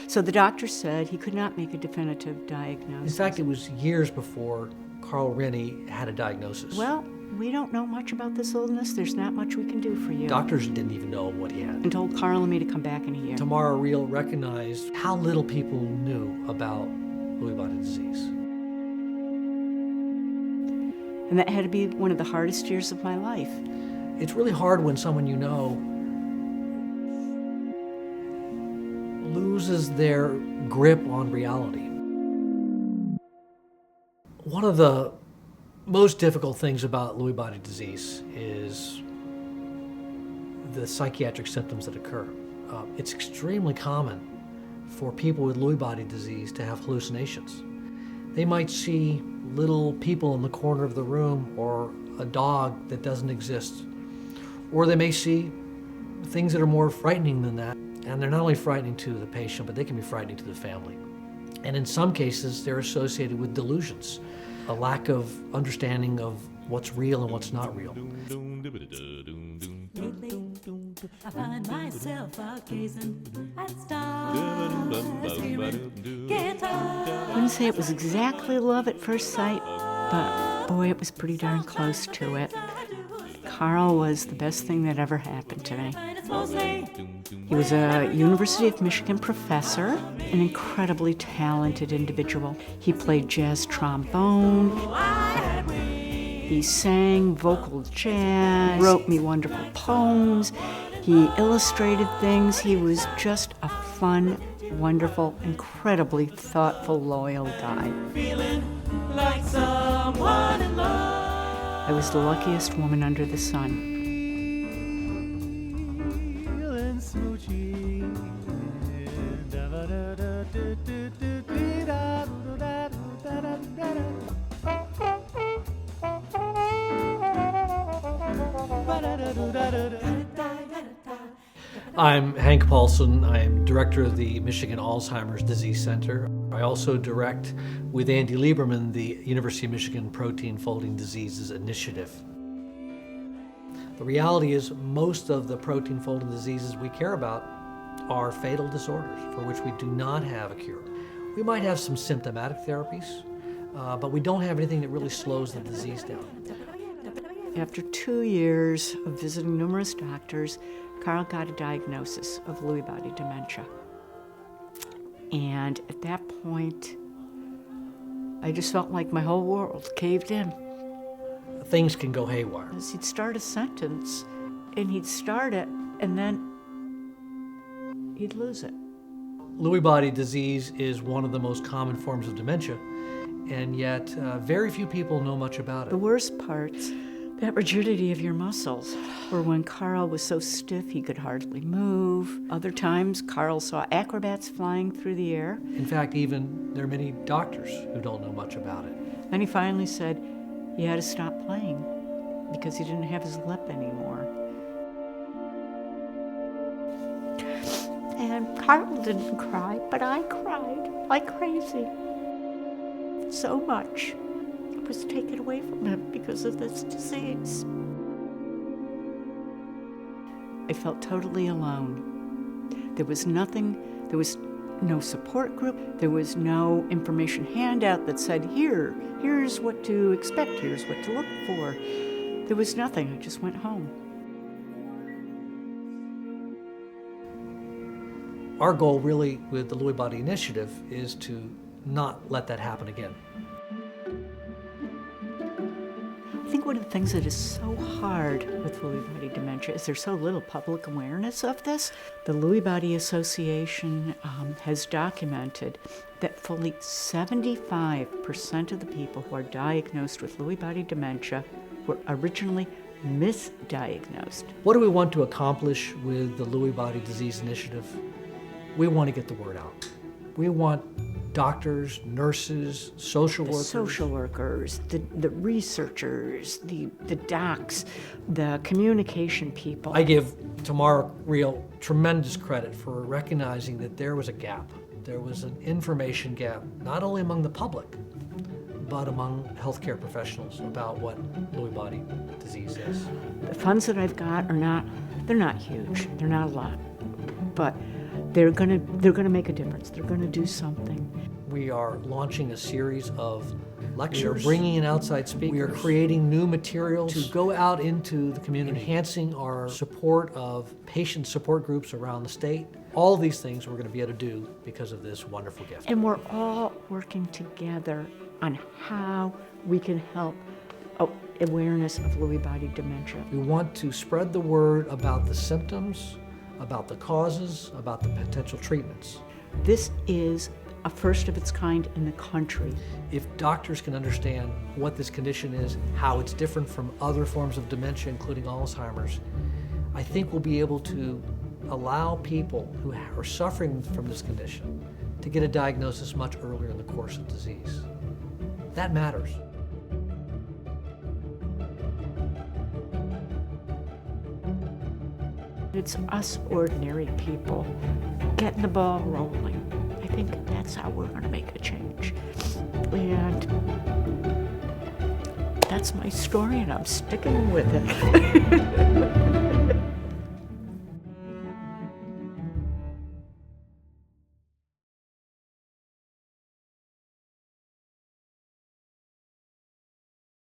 So the doctor said he could not make a definitive diagnosis. In fact, it was years before Carl Rinne had a diagnosis. Well, we don't know much about this illness. There's not much we can do for you. Doctors didn't even know what he had. And told Carl and me to come back in a year. Tamara Reel recognized how little people knew about Lewy body disease. And that had to be one of the hardest years of my life. It's really hard when someone you know loses their grip on reality. One of the most difficult things about Lewy body disease is the psychiatric symptoms that occur. It's extremely common for people with Lewy body disease to have hallucinations. They might see little people in the corner of the room or a dog that doesn't exist. Or they may see things that are more frightening than that. And they're not only frightening to the patient, but they can be frightening to the family. And in some cases, they're associated with delusions, a lack of understanding of what's real and what's not real. I find myself gazing at stars, hearing guitar. I wouldn't say it was exactly love at first sight, but boy, it was pretty darn close to it. Carl was the best thing that ever happened to me. He was a University of Michigan professor, an incredibly talented individual. He played jazz trombone. He sang vocal jazz, wrote me wonderful poems. He illustrated things. He was just a fun, wonderful, incredibly thoughtful, loyal guy. Like someone in love. I was the luckiest woman under the sun. I'm Hank Paulson. I'm director of the Michigan Alzheimer's Disease Center. I also direct with Andy Lieberman the University of Michigan Protein Folding Diseases Initiative. The reality is most of the protein folding diseases we care about are fatal disorders for which we do not have a cure. We might have some symptomatic therapies, but we don't have anything that really slows the disease down. After 2 years of visiting numerous doctors, Carl got a diagnosis of Lewy body dementia. And at that point, I just felt like my whole world caved in. Things can go haywire. He'd start a sentence, and he'd start it, and then he'd lose it. Lewy body disease is one of the most common forms of dementia, and yet very few people know much about it. The worst part's that rigidity of your muscles, or when Carl was so stiff he could hardly move. Other times, Carl saw acrobats flying through the air. In fact, even there are many doctors who don't know much about it. Then he finally said he had to stop playing because he didn't have his lip anymore. And Carl didn't cry, but I cried like crazy. So much was taken away from him because of this disease. I felt totally alone. There was nothing, there was no support group, there was no information handout that said, here's what to expect, here's what to look for. There was nothing, I just went home. Our goal really with the Lewy Body Initiative is to not let that happen again. I think one of the things that is so hard with Lewy body dementia is there's so little public awareness of this. The Lewy Body Association has documented that fully 75% of the people who are diagnosed with Lewy body dementia were originally misdiagnosed. What do we want to accomplish with the Lewy Body Disease Initiative? We want to get the word out. We want doctors, nurses, social workers, the researchers, the docs, the communication people. I give Tamara Reel tremendous credit for recognizing that there was a gap. There was an information gap, not only among the public, but among healthcare professionals about what Lewy body disease is. The funds that I've got they're not huge, they're not a lot, but they're gonna make a difference. They're gonna do something. We are launching a series of lectures. We are bringing in outside speakers. We are creating new materials to go out into the community, enhancing our support of patient support groups around the state. All these things we're going to be able to do because of this wonderful gift. And we're all working together on how we can help awareness of Lewy body dementia. We want to spread the word about the symptoms, about the causes, about the potential treatments. This is a first of its kind in the country. If doctors can understand what this condition is, how it's different from other forms of dementia, including Alzheimer's, I think we'll be able to allow people who are suffering from this condition to get a diagnosis much earlier in the course of disease. That matters. It's us ordinary people getting the ball rolling. I think that's how we're going to make a change. And that's my story, and I'm sticking with it.